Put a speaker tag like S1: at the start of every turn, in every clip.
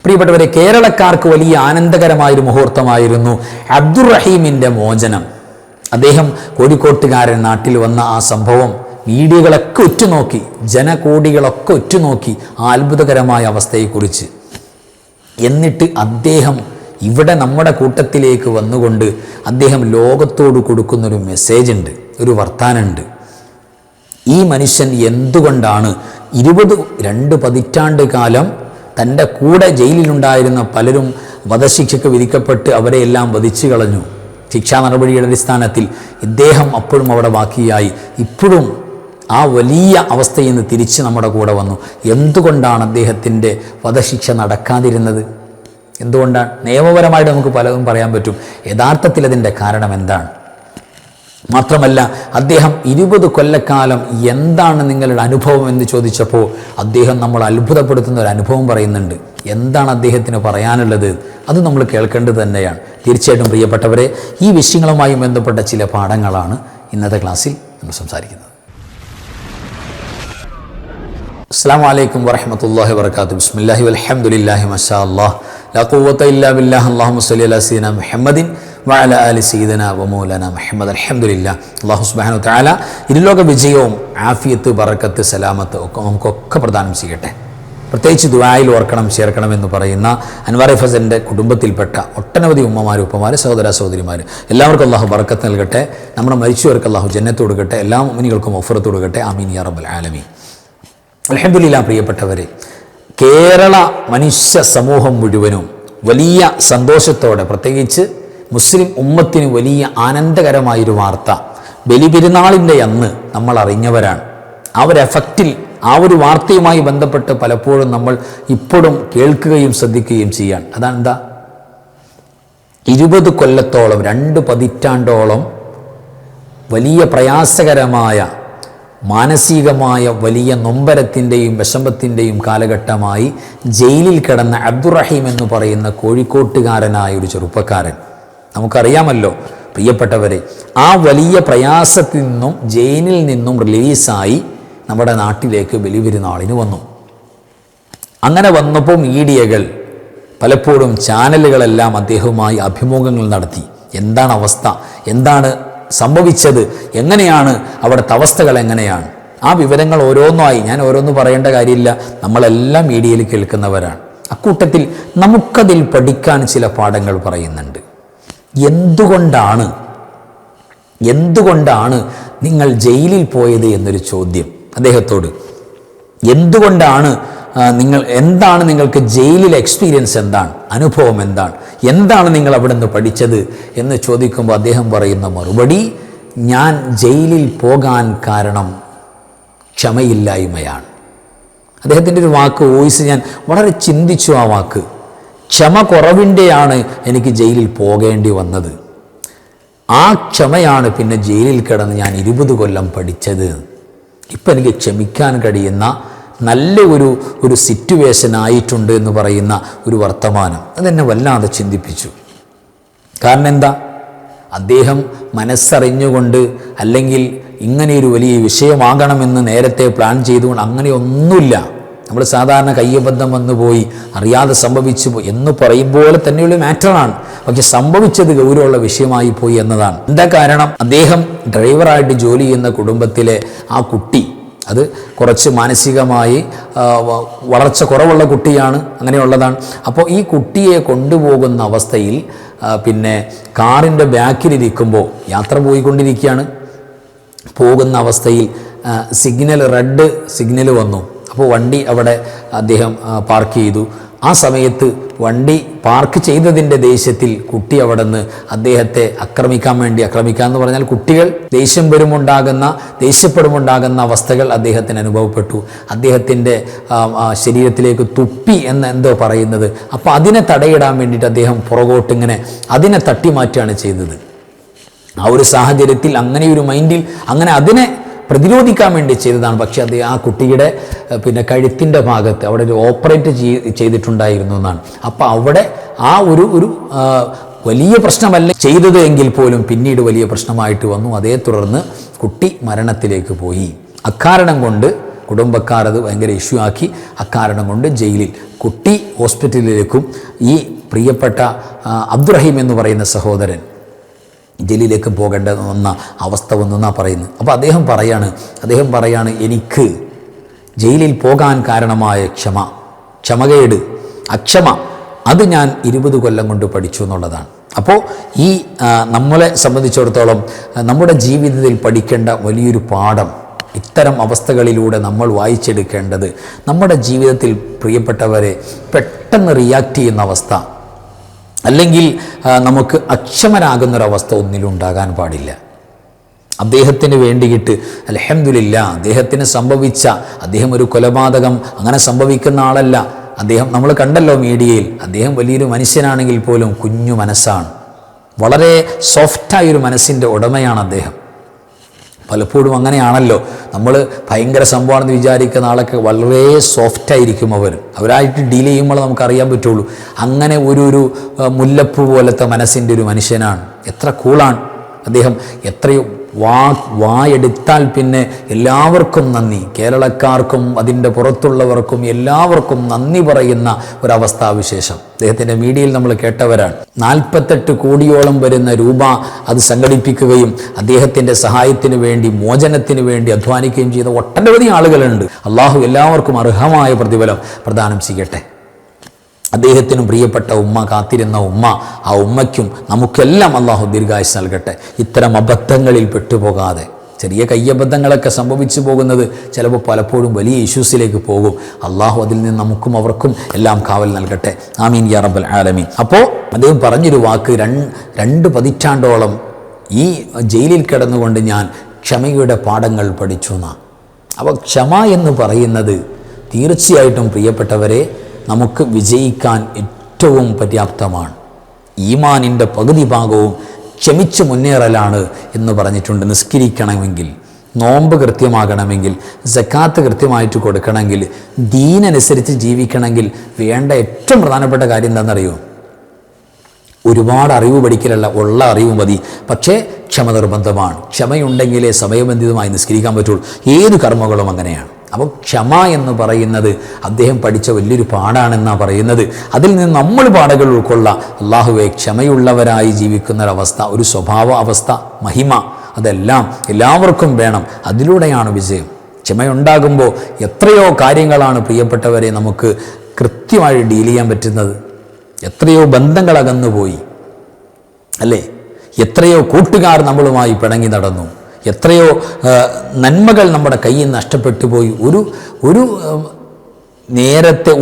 S1: പ്രിയപ്പെട്ടവരെ, കേരളക്കാർക്ക് വലിയ ആനന്ദകരമായൊരു മുഹൂർത്തമായിരുന്നു അബ്ദുറഹീമിൻ്റെ മോചനം. അദ്ദേഹം കോഴിക്കോട്ടുകാരൻ നാട്ടിൽ വന്ന ആ സംഭവം മീഡിയകളൊക്കെ ഉറ്റുനോക്കി, ജനകോടികളൊക്കെ ഉറ്റുനോക്കി ആ അത്ഭുതകരമായ അവസ്ഥയെക്കുറിച്ച്. എന്നിട്ട് അദ്ദേഹം ഇവിടെ നമ്മുടെ കൂട്ടത്തിലേക്ക് വന്നുകൊണ്ട് അദ്ദേഹം ലോകത്തോട് കൊടുക്കുന്നൊരു മെസ്സേജ് ഉണ്ട്, ഒരു വർത്താനുണ്ട്. ഈ മനുഷ്യൻ എന്തുകൊണ്ടാണ് 22 പതിറ്റാണ്ട് കാലം തൻ്റെ കൂടെ ജയിലിലുണ്ടായിരുന്ന പലരും വധശിക്ഷയ്ക്ക് വിധിക്കപ്പെട്ട് അവരെയെല്ലാം വധിച്ചു കളഞ്ഞു. ശിക്ഷാ നടപടിയുടെ അടിസ്ഥാനത്തിൽ ഇദ്ദേഹം അപ്പോഴും അവിടെ ബാക്കിയായി. ഇപ്പോഴും ആ വലിയ അവസ്ഥയിൽ നിന്ന് തിരിച്ച് നമ്മുടെ കൂടെ വന്നു. എന്തുകൊണ്ടാണ് അദ്ദേഹത്തിൻ്റെ വധശിക്ഷ നടക്കാതിരുന്നത്? എന്തുകൊണ്ടാണ്? നിയമപരമായിട്ട് നമുക്ക് പലതും പറയാൻ പറ്റും. യഥാർത്ഥത്തിൽ അതിൻ്റെ കാരണം എന്താണ്? മാത്രമല്ല, അദ്ദേഹം 20 കൊല്ലക്കാലം എന്താണ് നിങ്ങളുടെ അനുഭവം എന്ന് ചോദിച്ചപ്പോൾ അദ്ദേഹം നമ്മൾ അത്ഭുതപ്പെടുത്തുന്ന ഒരു അനുഭവം പറയുന്നുണ്ട്. എന്താണ് അദ്ദേഹത്തിന് പറയാനുള്ളത്? അത് നമ്മൾ കേൾക്കേണ്ടത് തന്നെയാണ്. തീർച്ചയായിട്ടും പ്രിയപ്പെട്ടവരെ, ഈ വിഷയങ്ങളുമായി ബന്ധപ്പെട്ട ചില പാഠങ്ങളാണ് ഇന്നത്തെ ക്ലാസ്സിൽ നമ്മൾ സംസാരിക്കുന്നത്. അസ്സലാമു അലൈക്കും വറഹ്മത്തുള്ളാഹി വബറകാതുഹു. ബിസ്മില്ലാഹി വൽഹംദുലില്ലാഹി മാഷാ അല്ലാഹ് ലാ ഖുവത ഇല്ലാ ബില്ലാഹ്. അല്ലാഹുമ്മ സ്വല്ലി അലാ സയ്യിദിനാ മുഹമ്മദിൻ വഅലാ ആലി സയ്യിദിനാ വമൗലാനാ മുഹമ്മദ്. അൽഹംദുലില്ലാഹ്. അല്ലാഹു സുബ്ഹാനഹു വ തആല ഇരുലോക വിജയവും ആഫിയത്ത്, ബറക്കത്ത്, സലാമത്ത് ഒക്കെ നമുക്കൊക്കെ പ്രദാനം ചെയ്യട്ടെ. പ്രത്യേകിച്ച് ദുആയിൽ ഓർക്കണം, ചേർക്കണം എന്ന് പറയുന്ന അൻവാർ ഫസലിൻ്റെ കുടുംബത്തിൽപ്പെട്ട ഒട്ടനവധി ഉമ്മമാർ, ഉപ്പമാർ, സഹോദര സഹോദരിമാർ, എല്ലാവർക്കും അല്ലാഹു ബറക്കത്ത് നൽകട്ടെ. നമ്മുടെ മരിച്ചവർക്ക് അല്ലാഹു ജന്നത്ത് കൊടുക്കട്ടെ. എല്ലാ മുഅ്മിനീകൾക്കും മഗ്ഫിറത്ത് കൊടുക്കട്ടെ. ആമീൻ യാ റബ്ബൽ ആലമീൻ. അൽഹംദുലില്ലാഹ്. പ്രിയപ്പെട്ടവരെ, കേരള മനുഷ്യ സമൂഹം മുഴുവനും വലിയ സന്തോഷത്തോടെ, പ്രത്യേകിച്ച് മുസ്ലിം ഉമ്മത്തിന് വലിയ ആനന്ദകരമായൊരു വാർത്ത ബലിപെരുന്നാളിൻ്റെ അന്ന് നമ്മൾ അറിഞ്ഞവരാണ്. ആ ഒരു എഫക്റ്റിൽ, ആ ഒരു വാർത്തയുമായി ബന്ധപ്പെട്ട് പലപ്പോഴും നമ്മൾ ഇപ്പോഴും കേൾക്കുകയും ശ്രദ്ധിക്കുകയും ചെയ്യാൻ. അതെന്താ? 20 കൊല്ലത്തോളം, 2 പതിറ്റാണ്ടോളം വലിയ പ്രയാസകരമായ, മാനസികമായ വലിയ നൊമ്പരത്തിൻ്റെയും വിഷമത്തിൻ്റെയും കാലഘട്ടമായി ജയിലിൽ കിടന്ന അബ്ദുറഹീം എന്ന് പറയുന്ന കോഴിക്കോട്ടുകാരനായ ഒരു ചെറുപ്പക്കാരൻ. നമുക്കറിയാമല്ലോ പ്രിയപ്പെട്ടവരെ, ആ വലിയ പ്രയാസത്തിൽ നിന്നും, ജയിലിൽ നിന്നും റിലീസായി നമ്മുടെ നാട്ടിലേക്ക് ബലിപെരുന്നാളിന് വന്നു. അങ്ങനെ വന്നപ്പോൾ മീഡിയകൾ, പലപ്പോഴും ചാനലുകളെല്ലാം അദ്ദേഹവുമായി അഭിമുഖങ്ങൾ നടത്തി. എന്താണ് അവസ്ഥ, എന്താണ് സംഭവിച്ചത്, എങ്ങനെയാണ് അവിടുത്തെ അവസ്ഥകൾ, എങ്ങനെയാണ്? ആ വിവരങ്ങൾ ഓരോന്നായി, ഞാൻ ഓരോന്നും പറയേണ്ട കാര്യമില്ല, നമ്മളെല്ലാം മീഡിയയിൽ കേൾക്കുന്നവരാണ്. അക്കൂട്ടത്തിൽ നമുക്കതിൽ പഠിക്കാൻ ചില പാഠങ്ങൾ പറയുന്നുണ്ട്. എന്തുകൊണ്ടാണ് നിങ്ങൾ ജയിലിൽ പോയത് എന്നൊരു ചോദ്യം അദ്ദേഹത്തോട്. എന്തുകൊണ്ടാണ് എന്താണ് നിങ്ങൾക്ക് ജയിലിലെ എക്സ്പീരിയൻസ്, എന്താണ് അനുഭവം, എന്താണ് നിങ്ങൾ അവിടെ നിന്ന് പഠിച്ചത് എന്ന് ചോദിക്കുമ്പോൾ അദ്ദേഹം പറയുന്ന മറുപടി, ഞാൻ ജയിലിൽ പോകാൻ കാരണം ക്ഷമയില്ലായ്മയാണ്. അദ്ദേഹത്തിൻ്റെ ഒരു വാക്ക്, വോയിസ് ഞാൻ വളരെ ചിന്തിച്ചു. ആ വാക്ക്, ക്ഷമ കുറവിൻ്റെയാണ് എനിക്ക് ജയിലിൽ പോകേണ്ടി വന്നത്. ആ ക്ഷമയാണ് പിന്നെ ജയിലിൽ കിടന്ന് ഞാൻ 20 കൊല്ലം പഠിച്ചത്. ഇപ്പം എനിക്ക് ക്ഷമിക്കാൻ കഴിയുന്ന നല്ല ഒരു സിറ്റുവേഷൻ ആയിട്ടുണ്ട് എന്ന് പറയുന്ന ഒരു വർത്തമാനം അതെന്നെ വല്ലാതെ ചിന്തിപ്പിച്ചു. കാരണം എന്താ? അദ്ദേഹം മനസ്സറിഞ്ഞുകൊണ്ട്, അല്ലെങ്കിൽ ഇങ്ങനെയൊരു വലിയ വിഷയമാകണമെന്ന് നേരത്തെ പ്ലാൻ ചെയ്തുകൊണ്ട് അങ്ങനെയൊന്നുമില്ല. നമ്മൾ സാധാരണ കയ്യബദ്ധം വന്നുപോയി, അറിയാതെ സംഭവിച്ചു പോയി എന്ന് പറയുമ്പോൾ തന്നെയുള്ള മാറ്ററാണ്. പക്ഷെ സംഭവിച്ചത് ഗൗരവമുള്ള വിഷയമായി പോയി എന്നതാണ്. എന്താ കാരണം? അദ്ദേഹം ഡ്രൈവറായിട്ട് ജോലി ചെയ്യുന്ന കുടുംബത്തിലെ ആ കുട്ടി, അത് കുറച്ച് മാനസികമായി വളർച്ച കുറവുള്ള കുട്ടിയാണ്, അങ്ങനെയുള്ളതാണ്. അപ്പോൾ ഈ കുട്ടിയെ കൊണ്ടുപോകുന്ന അവസ്ഥയിൽ പിന്നെ കാറിൻ്റെ ബാക്കിലിരിക്കുമ്പോൾ, യാത്ര പോയിക്കൊണ്ടിരിക്കുകയാണ്, പോകുന്ന അവസ്ഥയിൽ റെഡ് സിഗ്നൽ വന്നു. അപ്പോൾ വണ്ടി അവിടെ അദ്ദേഹം പാർക്ക് ചെയ്തു. ആ സമയത്ത് വണ്ടി പാർക്ക് ചെയ്തതിൻ്റെ ദേഷ്യത്തിൽ കുട്ടി അവിടെ നിന്ന് അദ്ദേഹത്തെ ആക്രമിക്കുക എന്ന് പറഞ്ഞാൽ കുട്ടികൾ ദേഷ്യപ്പെടുമുണ്ടാകുന്ന അവസ്ഥകൾ അദ്ദേഹത്തിന് അനുഭവപ്പെട്ടു. അദ്ദേഹത്തിൻ്റെ ശരീരത്തിലേക്ക് തുപ്പി എന്ന് എന്തോ പറയുന്നത്. അപ്പോൾ അതിനെ തടയിടാൻ വേണ്ടിയിട്ട് അദ്ദേഹം പുറകോട്ടിങ്ങനെ അതിനെ തട്ടിമാറ്റുകയാണ് ചെയ്തത്. ആ ഒരു സാഹചര്യത്തിൽ, അങ്ങനെ ഒരു മൈൻഡിൽ, അങ്ങനെ അതിനെ പ്രതിരോധിക്കാൻ വേണ്ടി ചെയ്തതാണ്. പക്ഷേ അത് ആ കുട്ടിയുടെ പിന്നെ കഴുത്തിൻ്റെ ഭാഗത്ത് അവിടെ ഒരു ഓപ്പറേറ്റ് ചെയ്തിട്ടുണ്ടായിരുന്നു എന്നാണ്. അപ്പോൾ അവിടെ ആ ഒരു വലിയ പ്രശ്നമല്ല ചെയ്തത് എങ്കിൽ പോലും പിന്നീട് വലിയ പ്രശ്നമായിട്ട് വന്നു. അതേ തുടർന്ന് കുട്ടി മരണത്തിലേക്ക് പോയി. അക്കാരണം കൊണ്ട് കുടുംബക്കാർ അത് ഭയങ്കര ഇഷ്യൂ ആക്കി. അക്കാരണം കൊണ്ട് ജയിലിൽ, കുട്ടി ഹോസ്പിറ്റലിലേക്കും ഈ പ്രിയപ്പെട്ട അബ്ദുറഹീം എന്ന് പറയുന്ന സഹോദരൻ ജയിലിലേക്ക് പോകേണ്ട വന്ന അവസ്ഥ വന്നെന്നാണ് പറയുന്നത്. അപ്പോൾ അദ്ദേഹം പറയാണ് എനിക്ക് ജയിലിൽ പോകാൻ കാരണമായ ക്ഷമകേട്, അക്ഷമ, അത് ഞാൻ 20 കൊല്ലം കൊണ്ട് പഠിച്ചു എന്നുള്ളതാണ്. അപ്പോൾ ഈ നമ്മളെ സംബന്ധിച്ചിടത്തോളം നമ്മുടെ ജീവിതത്തിൽ പഠിക്കേണ്ട വലിയൊരു പാഠം, ഇത്തരം അവസ്ഥകളിലൂടെ നമ്മൾ വായിച്ചെടുക്കേണ്ടത്, നമ്മുടെ ജീവിതത്തിൽ പ്രിയപ്പെട്ടവരെ പെട്ടെന്ന് റിയാക്ട് ചെയ്യുന്ന അവസ്ഥ, അല്ലെങ്കിൽ നമുക്ക് അക്ഷമരാകുന്നൊരവസ്ഥ ഒന്നിലുണ്ടാകാൻ പാടില്ല. അദ്ദേഹത്തിന് വേണ്ടിയിട്ട് അൽഹംദുലില്ലാ, അദ്ദേഹം ഒരു കൊലപാതകം അങ്ങനെ സംഭവിക്കുന്ന ആളല്ല. അദ്ദേഹം നമ്മൾ കണ്ടല്ലോ മീഡിയയിൽ, അദ്ദേഹം വലിയൊരു മനുഷ്യനാണെങ്കിൽ പോലും കുഞ്ഞു മനസ്സാണ്, വളരെ സോഫ്റ്റായൊരു മനസ്സിൻ്റെ ഉടമയാണ് അദ്ദേഹം. പലപ്പോഴും അങ്ങനെയാണല്ലോ, നമ്മൾ ഭയങ്കര സംഭവമാണെന്ന് വിചാരിക്കുന്ന ആളൊക്കെ വളരെ സോഫ്റ്റായിരിക്കും അവരായിട്ട് ഡീൽ ചെയ്യുമ്പോൾ നമുക്കറിയാൻ പറ്റുള്ളൂ. അങ്ങനെ ഒരു മുല്ലപ്പൂ പോലത്തെ മനസ്സിൻ്റെ ഒരു മനുഷ്യനാണ്. എത്ര കൂളാണ് അദ്ദേഹം, എത്രയോ വായെടുത്താൽ പിന്നെ എല്ലാവർക്കും നന്ദി, കേരളക്കാർക്കും അതിൻ്റെ പുറത്തുള്ളവർക്കും എല്ലാവർക്കും നന്ദി പറയുന്ന ഒരവസ്ഥാവിശേഷം അദ്ദേഹത്തിൻ്റെ മീഡിയയിൽ നമ്മൾ കേട്ടവരാണ്. 48 കോടിയോളം വരുന്ന രൂപ അത് സംഘടിപ്പിക്കുകയും അദ്ദേഹത്തിൻ്റെ സഹായത്തിന് വേണ്ടി, മോചനത്തിന് വേണ്ടി അധ്വാനിക്കുകയും ചെയ്ത ഒട്ടനവധി ആളുകളുണ്ട്. അള്ളാഹു എല്ലാവർക്കും അർഹമായ പ്രതിഫലം പ്രദാനം ചെയ്യട്ടെ. അദ്ദേഹത്തിനും പ്രിയപ്പെട്ട ഉമ്മ, കാത്തിരുന്ന ഉമ്മ, ആ ഉമ്മയ്ക്കും നമുക്കെല്ലാം അള്ളാഹു ദീർഘായുസ്സ് നൽകട്ടെ. ഇത്തരം അബദ്ധങ്ങളിൽ പെട്ടുപോകാതെ, ചെറിയ കയ്യബദ്ധങ്ങളൊക്കെ സംഭവിച്ചു പോകുന്നത് ചിലപ്പോൾ പലപ്പോഴും വലിയ ഇഷ്യൂസിലേക്ക് പോകും. അള്ളാഹു അതിൽ നിന്ന് നമുക്കും അവർക്കും എല്ലാം കാവൽ നൽകട്ടെ. ആമീൻ യാ റബ്ബൽ ആലമീൻ. അപ്പോൾ അദ്ദേഹം പറഞ്ഞൊരു വാക്ക്, 2 പതിറ്റാണ്ടോളം ഈ ജയിലിൽ കിടന്നുകൊണ്ട് ഞാൻ ക്ഷമയുടെ പാഠങ്ങൾ പഠിച്ചു എന്നാണ്. അപ്പോൾ ക്ഷമ എന്ന് പറയുന്നത് തീർച്ചയായിട്ടും പ്രിയപ്പെട്ടവരെ നമുക്ക് വിജയിക്കാൻ ഏറ്റവും പര്യാപ്തമാണ്. ഈമാനിൻ്റെ പകുതി ഭാഗവും ക്ഷമിച്ച് മുന്നേറലാണ് എന്ന് പറഞ്ഞിട്ടുണ്ട്. നിസ്കരിക്കണമെങ്കിൽ, നോമ്പ് കൃത്യമാകണമെങ്കിൽ, സക്കാത്ത് കൃത്യമായിട്ട് കൊടുക്കണമെങ്കിൽ, ദീനനുസരിച്ച് ജീവിക്കണമെങ്കിൽ വേണ്ട ഏറ്റവും പ്രധാനപ്പെട്ട കാര്യം എന്താണെന്നറിയോ? ഒരുപാട് അറിവ് പഠിക്കലല്ല, ഉള്ള അറിവ് മതി. പക്ഷേ ക്ഷമ നിർബന്ധമാണ്. ക്ഷമയുണ്ടെങ്കിലേ സമയബന്ധിതമായി നിസ്കരിക്കാൻ പറ്റുള്ളൂ. ഏത് കർമ്മങ്ങളും അങ്ങനെയാണ്. അപ്പോൾ ക്ഷമ എന്ന് പറയുന്നത് അദ്ദേഹം പഠിച്ച വലിയൊരു പാഠാണെന്നാണ് പറയുന്നത്. അതിൽ നിന്ന് നമ്മൾ പാഠങ്ങൾ ഉൾക്കൊള്ളാം. അള്ളാഹുവെ, ക്ഷമയുള്ളവരായി ജീവിക്കുന്നൊരവസ്ഥ, ഒരു സ്വഭാവ അവസ്ഥ, മഹിമ, അതെല്ലാം എല്ലാവർക്കും വേണം. അതിലൂടെയാണ് വിജയം. ക്ഷമയുണ്ടാകുമ്പോൾ എത്രയോ കാര്യങ്ങളാണ് പ്രിയപ്പെട്ടവരെ നമുക്ക് കൃത്യമായി ഡീൽ ചെയ്യാൻ പറ്റുന്നത്. എത്രയോ ബന്ധങ്ങൾ അകന്നുപോയി അല്ലേ? എത്രയോ കൂട്ടുകാർ നമ്മളുമായി പിണങ്ങി നടന്നു. എത്രയോ നന്മകൾ നമ്മുടെ കയ്യിൽ നഷ്ടപ്പെട്ടു പോയി.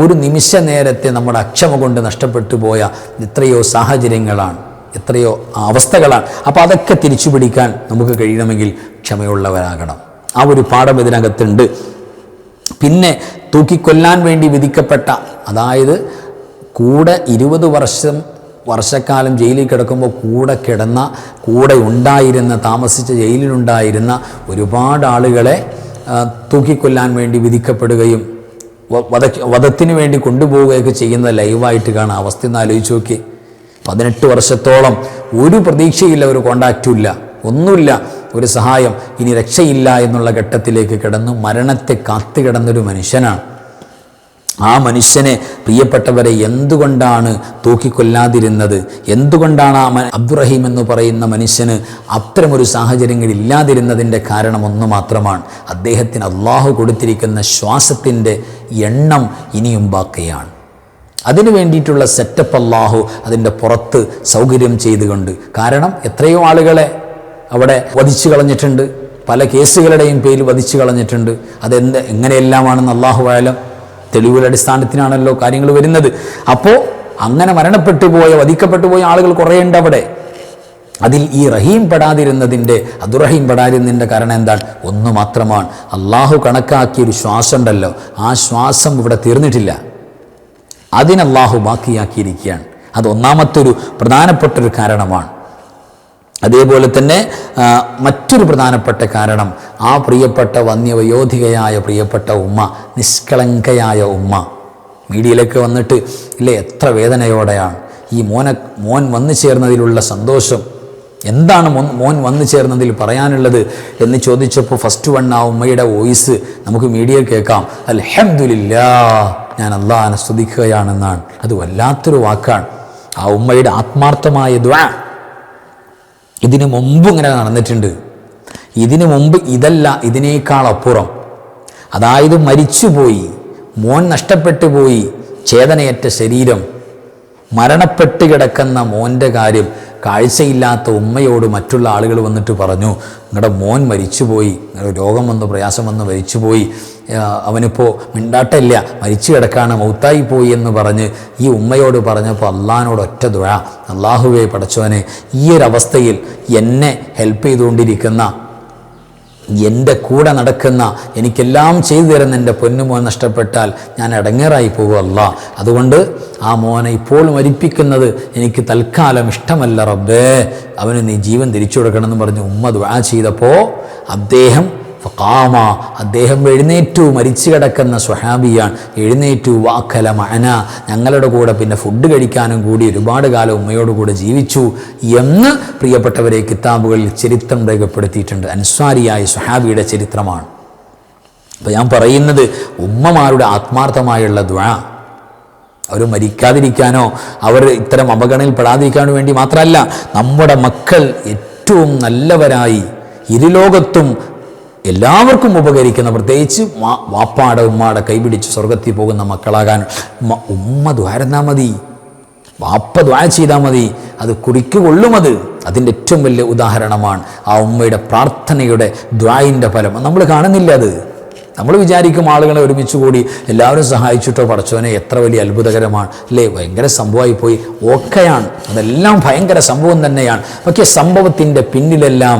S1: ഒരു നിമിഷ നേരത്തെ നമ്മുടെ അക്ഷമ കൊണ്ട് നഷ്ടപ്പെട്ടു പോയ എത്രയോ സാഹചര്യങ്ങളാണ്, എത്രയോ അവസ്ഥകളാണ്. അപ്പോൾ അതൊക്കെ തിരിച്ചു പിടിക്കാൻ നമുക്ക് കഴിയണമെങ്കിൽ ക്ഷമയുള്ളവരാകണം. ആ ഒരു പാഠം ഇതിനകത്തുണ്ട്. പിന്നെ തൂക്കിക്കൊല്ലാൻ വേണ്ടി വിധിക്കപ്പെട്ട, അതായത് കൂടെ 20 വർഷക്കാലം ജയിലിൽ കിടക്കുമ്പോൾ കൂടെ ഉണ്ടായിരുന്ന, താമസിച്ച ജയിലിലുണ്ടായിരുന്ന ഒരുപാട് ആളുകളെ തൂക്കിക്കൊല്ലാൻ വേണ്ടി വിധിക്കപ്പെടുകയും വധത്തിന് വേണ്ടി കൊണ്ടുപോവുകയൊക്കെ ചെയ്യുന്ന ലൈവായിട്ട് കാണാം. അവസ്ഥ ഒന്ന് ആലോചിച്ച് നോക്കി. 18 വർഷത്തോളം ഒരു പ്രതീക്ഷയില്ല, ഒരു കോണ്ടാക്റ്റും ഇല്ല, ഒന്നുമില്ല, ഒരു സഹായം, ഇനി രക്ഷയില്ല എന്നുള്ള ഘട്ടത്തിലേക്ക് കിടന്നു മരണത്തെ കാത്തു കിടന്നൊരു മനുഷ്യനാണ്. ആ മനുഷ്യനെ പ്രിയപ്പെട്ടവരെ എന്തുകൊണ്ടാണ് തൂക്കിക്കൊല്ലാതിരുന്നത്? എന്തുകൊണ്ടാണ് ആ അബ്ദുറഹീം എന്ന് പറയുന്ന മനുഷ്യന് അത്തരമൊരു സാഹചര്യങ്ങൾ ഇല്ലാതിരുന്നതിൻ്റെ കാരണം ഒന്ന് മാത്രമാണ്. അദ്ദേഹത്തിന് അള്ളാഹു കൊടുത്തിരിക്കുന്ന ശ്വാസത്തിൻ്റെ എണ്ണം ഇനിയും ബാക്കിയാണ്. അതിനു വേണ്ടിയിട്ടുള്ള സെറ്റപ്പ് അള്ളാഹു അതിൻ്റെ പുറത്ത് സൗകര്യം ചെയ്തുകൊണ്ട്, കാരണം എത്രയോ ആളുകളെ അവിടെ വധിച്ചു കളഞ്ഞിട്ടുണ്ട്, പല കേസുകളുടെയും പേരിൽ വധിച്ചു കളഞ്ഞിട്ടുണ്ട്. എങ്ങനെയെല്ലാമാണെന്ന് അള്ളാഹു ആയാലും തെളിവുകളുടെ അടിസ്ഥാനത്തിനാണല്ലോ കാര്യങ്ങൾ വരുന്നത്. അപ്പോൾ അങ്ങനെ വധിക്കപ്പെട്ടു പോയ ആളുകൾ കുറേ ഉണ്ട് അവിടെ. അതിൽ ഈ അബ്ദുറഹീം പെടാതിരുന്നതിൻ്റെ കാരണം എന്താണ്? ഒന്ന് മാത്രമാണ്, അള്ളാഹു കണക്കാക്കിയൊരു ശ്വാസം ഉണ്ടല്ലോ, ആ ശ്വാസം ഇവിടെ തീർന്നിട്ടില്ല, അതിനല്ലാഹു ബാക്കിയാക്കിയിരിക്കുകയാണ്. അത് ഒന്നാമത്തൊരു പ്രധാനപ്പെട്ടൊരു കാരണമാണ്. അതേപോലെ തന്നെ മറ്റൊരു പ്രധാനപ്പെട്ട കാരണം, ആ പ്രിയപ്പെട്ട വന്യവയോധികയായ പ്രിയപ്പെട്ട ഉമ്മ, നിഷ്കളങ്കയായ ഉമ്മ മീഡിയയിലേക്ക് വന്നിട്ട് ഇല്ലേ, എത്ര വേദനയോടെയാണ് ഈ മോൻ വന്നു ചേർന്നതിലുള്ള സന്തോഷം എന്താണ് മോൻ വന്നു ചേർന്നതിൽ പറയാനുള്ളത് എന്ന് ചോദിച്ചപ്പോൾ ഫസ്റ്റ് വൺ ആ ഉമ്മയുടെ വോയിസ് നമുക്ക് മീഡിയയിൽ കേൾക്കാം, അൽഹംദുലില്ലാഹ്, ഞാൻ അല്ലാഹനെ സ്തുതിക്കുകയാണെന്നാണ്. അത് വല്ലാത്തൊരു വാക്കാണ്. ആ ഉമ്മയുടെ ആത്മാർത്ഥമായ ദുആ ഇതിനു മുമ്പ് ഇങ്ങനെ നടന്നിട്ടുണ്ട്. ഇതിനു മുമ്പ് ഇതല്ല, ഇതിനേക്കാൾ അപ്പുറം. അതായത് മരിച്ചുപോയി, മോൻ നഷ്ടപ്പെട്ടു പോയി, ചേതനയറ്റ ശരീരം, മരണപ്പെട്ട് കിടക്കുന്ന മോൻ്റെ കാര്യം കാഴ്ചയില്ലാത്ത ഉമ്മയോട് മറ്റുള്ള ആളുകൾ വന്നിട്ട് പറഞ്ഞു, നിങ്ങളുടെ മോൻ മരിച്ചുപോയി, രോഗം വന്ന് പ്രയാസം വന്ന് മരിച്ചുപോയി, അവനിപ്പോൾ മിണ്ടാട്ടമില്ല, മരിച്ചു കിടക്കാണ്, മൗത്തായി പോയി എന്ന് പറഞ്ഞ് ഈ ഉമ്മയോട് പറഞ്ഞപ്പോൾ അള്ളാഹിനോട് ഒറ്റ ദുആ, അള്ളാഹുവേ പടച്ചോനെ, ഈ ഒരവസ്ഥയിൽ എന്നെ ഹെൽപ്പ് ചെയ്തുകൊണ്ടിരിക്കുന്ന, എൻ്റെ കൂടെ നടക്കുന്ന, എനിക്കെല്ലാം ചെയ്തു തരുന്ന എൻ്റെ പൊന്നുമോൻ നഷ്ടപ്പെട്ടാൽ ഞാൻ ഇടങ്ങേറായി പോകും അല്ലാ. അതുകൊണ്ട് ആ മോനെ ഇപ്പോൾ മരിപ്പിക്കുന്നത് എനിക്ക് തൽക്കാലം ഇഷ്ടമല്ല റബ്ബേ, അവന് നീ ജീവൻ തിരിച്ചു കൊടുക്കണമെന്ന് പറഞ്ഞ് ഉമ്മ ദുആ ചെയ്തപ്പോൾ അദ്ദേഹം എഴുന്നേറ്റു. മരിച്ചു കിടക്കുന്ന സ്വഹാബിയാണ്, എഴുന്നേറ്റു. വാക്കല മഅന, ഞങ്ങളുടെ കൂടെ പിന്നെ ഫുഡ് കഴിക്കാനും കൂടി ഒരുപാട് കാലം ഉമ്മയോട് കൂടെ ജീവിച്ചു എന്ന് പ്രിയപ്പെട്ടവരെ കിതാബുകളിൽ ചരിത്രം രേഖപ്പെടുത്തിയിട്ടുണ്ട്. അൻസ്വാരിയായ സ്വഹാബിയുടെ ചരിത്രമാണ്. അപ്പോൾ ഞാൻ പറയുന്നത് ഉമ്മമാരുടെ ആത്മാർത്ഥമായുള്ള ദുആ, അവർ മരിക്കാതിരിക്കാനോ അവർ ഇത്തരം അപകടങ്ങളിൽപ്പെടാതിരിക്കാനോ വേണ്ടി മാത്രമല്ല, നമ്മുടെ മക്കൾ ഏറ്റവും നല്ലവരായി ഇരുലോകത്തും എല്ലാവർക്കും ഉപകരിക്കുന്ന, പ്രത്യേകിച്ച് വാപ്പാടെ ഉമ്മാടെ കൈപിടിച്ച് സ്വർഗത്തിൽ പോകുന്ന മക്കളാകാൻ ഉമ്മ ദ്വാരന്നാൽ മതി, വാപ്പ ദ്വാ ചെയ്താൽ മതി, അത് കുറിക്കുകൊള്ളും. അതിൻ്റെ ഏറ്റവും വലിയ ഉദാഹരണമാണ് ആ ഉമ്മയുടെ പ്രാർത്ഥനയുടെ ദ്വായിൻ്റെ ഫലം. നമ്മൾ കാണുന്നില്ല. അത് നമ്മൾ വിചാരിക്കും ആളുകളെ ഒരുമിച്ച് കൂടി എല്ലാവരും സഹായിച്ചിട്ടോ പടച്ചോനെ എത്ര വലിയ അത്ഭുതകരമാണ് അല്ലേ, ഭയങ്കര സംഭവമായിപ്പോയി. ഓക്കെയാണ്, അതെല്ലാം ഭയങ്കര സംഭവം തന്നെയാണ്. പക്ഷേ സംഭവത്തിൻ്റെ പിന്നിലെല്ലാം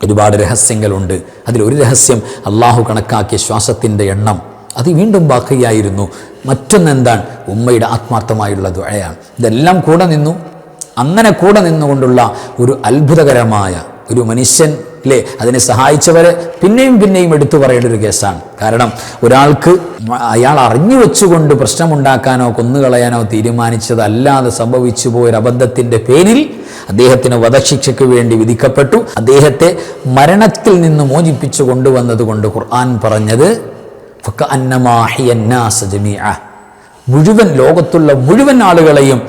S1: ഒരുപാട് രഹസ്യങ്ങളുണ്ട്. അതിലൊരു രഹസ്യം അള്ളാഹു കണക്കാക്കിയ ശ്വാസത്തിൻ്റെ എണ്ണം, അത് വീണ്ടും ബാക്കിയായിരുന്നു. മറ്റൊന്നെന്താണ്? ഉമ്മയുടെ ആത്മാർത്ഥമായുള്ള ദുആയാണ്. ഇതെല്ലാം കൂടെ നിന്നു. അങ്ങനെ കൂടെ നിന്നുകൊണ്ടുള്ള ഒരു അത്ഭുതകരമായ ഒരു മനുഷ്യൻ അല്ലേ, അതിനെ സഹായിച്ചവരെ പിന്നെയും എടുത്തു പറയേണ്ട ഒരു കേസാണ്. കാരണം ഒരാൾക്ക് അയാൾ അറിഞ്ഞു വെച്ചുകൊണ്ട് പ്രശ്നമുണ്ടാക്കാനോ കൊന്നുകളയാനോ തീരുമാനിച്ചതല്ലാതെ സംഭവിച്ചു പോയൊരു അബദ്ധത്തിൻ്റെ പേരിൽ അദ്ദേഹത്തിന് വധശിക്ഷയ്ക്ക് വേണ്ടി വിധിക്കപ്പെട്ടു. അദ്ദേഹത്തെ മരണത്തിൽ നിന്ന് മോചിപ്പിച്ചു കൊണ്ടുവന്നതുകൊണ്ട് ഖുർആൻ പറഞ്ഞത് മുഴുവൻ ലോകത്തുള്ള മുഴുവൻ ആളുകളെയും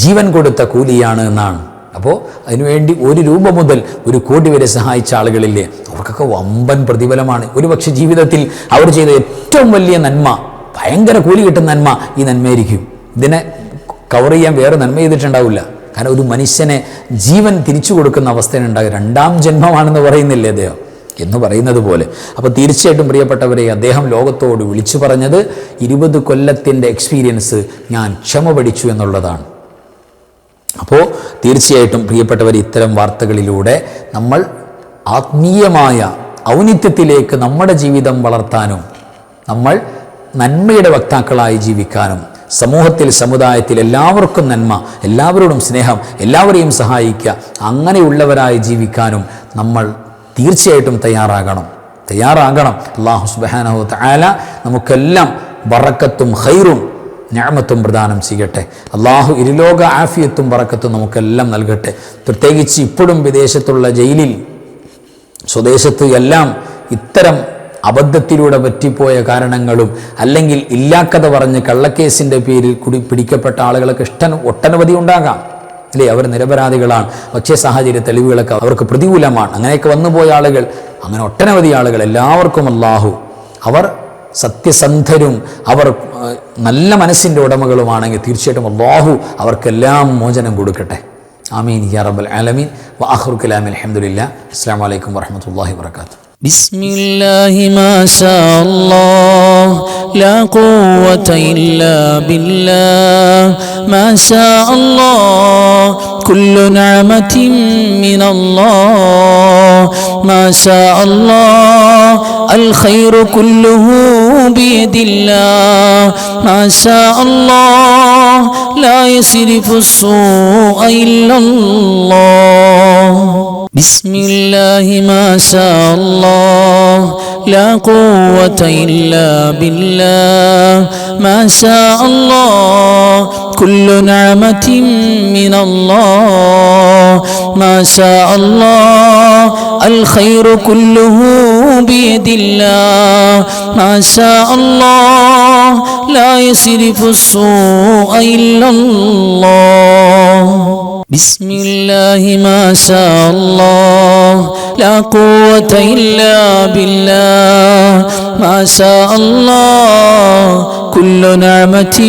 S1: ജീവൻ കൊടുത്ത കൂലിയാണ് എന്നാണ്. അപ്പോൾ അതിനുവേണ്ടി 1 രൂപ മുതൽ 1 കോടി വരെ സഹായിച്ച ആളുകളില്ലേ, അവർക്കൊക്കെ വമ്പൻ പ്രതിഫലമാണ്. ഒരുപക്ഷെ ജീവിതത്തിൽ അവർ ചെയ്ത ഏറ്റവും വലിയ നന്മ, ഭയങ്കര കൂലി കിട്ടുന്ന നന്മ ഈ നന്മയായിരിക്കും. ഇതിനെ കവർ ചെയ്യാൻ വേറെ നന്മ ചെയ്തിട്ടുണ്ടാവില്ല. കാരണം ഒരു മനുഷ്യനെ ജീവൻ തിരിച്ചു കൊടുക്കുന്ന അവസ്ഥയുണ്ടാകും. 2ാം ജന്മമാണെന്ന് പറയുന്നില്ലേ അദ്ദേഹം എന്ന് പറയുന്നത് പോലെ. അപ്പോൾ തീർച്ചയായിട്ടും പ്രിയപ്പെട്ടവരെ, അദ്ദേഹം ലോകത്തോട് വിളിച്ചു പറഞ്ഞത് 20 കൊല്ലത്തിൻ്റെ എക്സ്പീരിയൻസ് ഞാൻ ക്ഷമ പഠിച്ചു എന്നുള്ളതാണ്. അപ്പോൾ തീർച്ചയായിട്ടും പ്രിയപ്പെട്ടവർ, ഇത്തരം വാർത്തകളിലൂടെ നമ്മൾ ആത്മീയമായ ഔന്നിത്യത്തിലേക്ക് നമ്മുടെ ജീവിതം വളർത്താനും നമ്മൾ നന്മയുടെ വക്താക്കളായി ജീവിക്കാനും സമൂഹത്തിൽ സമുദായത്തിൽ എല്ലാവർക്കും നന്മ, എല്ലാവരോടും സ്നേഹം, എല്ലാവരെയും സഹായിക്കുക, അങ്ങനെയുള്ളവരായി ജീവിക്കാനും നമ്മൾ തീർച്ചയായിട്ടും തയ്യാറാകണം. അല്ലാഹു സുബ്ഹാനഹു വ തആല നമുക്കെല്ലാം ബറക്കത്തും ഖൈറും നിഅമത്തും പ്രദാനം ചെയ്യട്ടെ. അള്ളാഹു ഇരുലോക ആഫിയത്തും ബറക്കത്തും നമുക്കെല്ലാം നൽകട്ടെ. പ്രത്യേകിച്ച് ഇപ്പോഴും വിദേശത്തുള്ള ജയിലിൽ, സ്വദേശത്ത് എല്ലാം ഇത്തരം അബദ്ധത്തിലൂടെ പറ്റിപ്പോയ കാരണങ്ങളും അല്ലെങ്കിൽ ഇല്ലാക്കഥ പറഞ്ഞ് കള്ളക്കേസിൻ്റെ പേരിൽ പിടിക്കപ്പെട്ട ആളുകളൊക്കെ ഒട്ടനവധി ഉണ്ടാകാം അല്ലേ. അവർ നിരപരാധികളാണ്, പക്ഷേ സാഹചര്യ തെളിവുകളൊക്കെ അവർക്ക് പ്രതികൂലമാണ്. അങ്ങനെയൊക്കെ വന്നുപോയ ആളുകൾ, അങ്ങനെ ഒട്ടനവധി ആളുകൾ, എല്ലാവർക്കും അള്ളാഹു, അവർ സത്യസന്ധരും അവർ നല്ല മനസ്സിൻ്റെ ഉടമകളുമാണെങ്കിൽ തീർച്ചയായിട്ടും അല്ലാഹു അവർക്കെല്ലാം മോചനം കൊടുക്കട്ടെ. ആമീൻ യാ റബ്ബൽ ആലമീൻ. വആഖിറു കലാമി അൽഹംദുലില്ലാഹ്. അസ്സലാമു അലൈക്കും വറഹ്മത്തുള്ളാഹി വബറകാതുഹു. ബിസ്മില്ലാഹി മാ ശാ അല്ലാഹ് ലാ ഖുവത ഇല്ലാ ബില്ലാഹ് മാ ശാ അല്ലാഹ് കുല്ലു നിഅമതിൻ മിനല്ലാഹ് മാ ശാ അല്ലാഹ് അൽ ഖൈറു കുല്ലുഹു ബിയദില്ലാഹ് മാ ശാ അല്ലാഹ് ലാ യസ്രിഫു السوء إلا الله بسم الله ما شاء الله
S2: لا قوة إلا بالله ما شاء الله كل نعمة من الله ما شاء الله الخير كله بيد الله ما شاء الله لا يصرف السوء إلا الله بسم الله ما شاء الله لا قوة إلا بالله ما شاء الله كل نعمة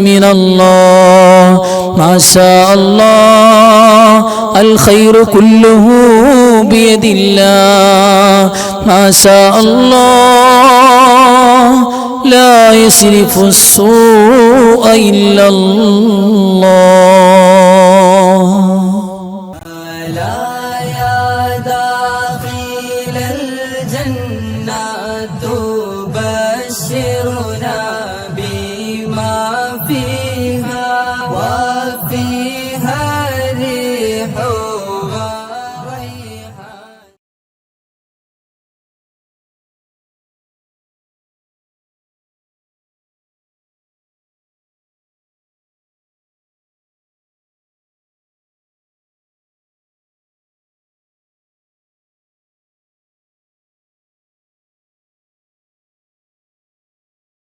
S2: من الله ما شاء الله الخير كله بيد الله ما شاء الله لا يصرف السوء إلا الله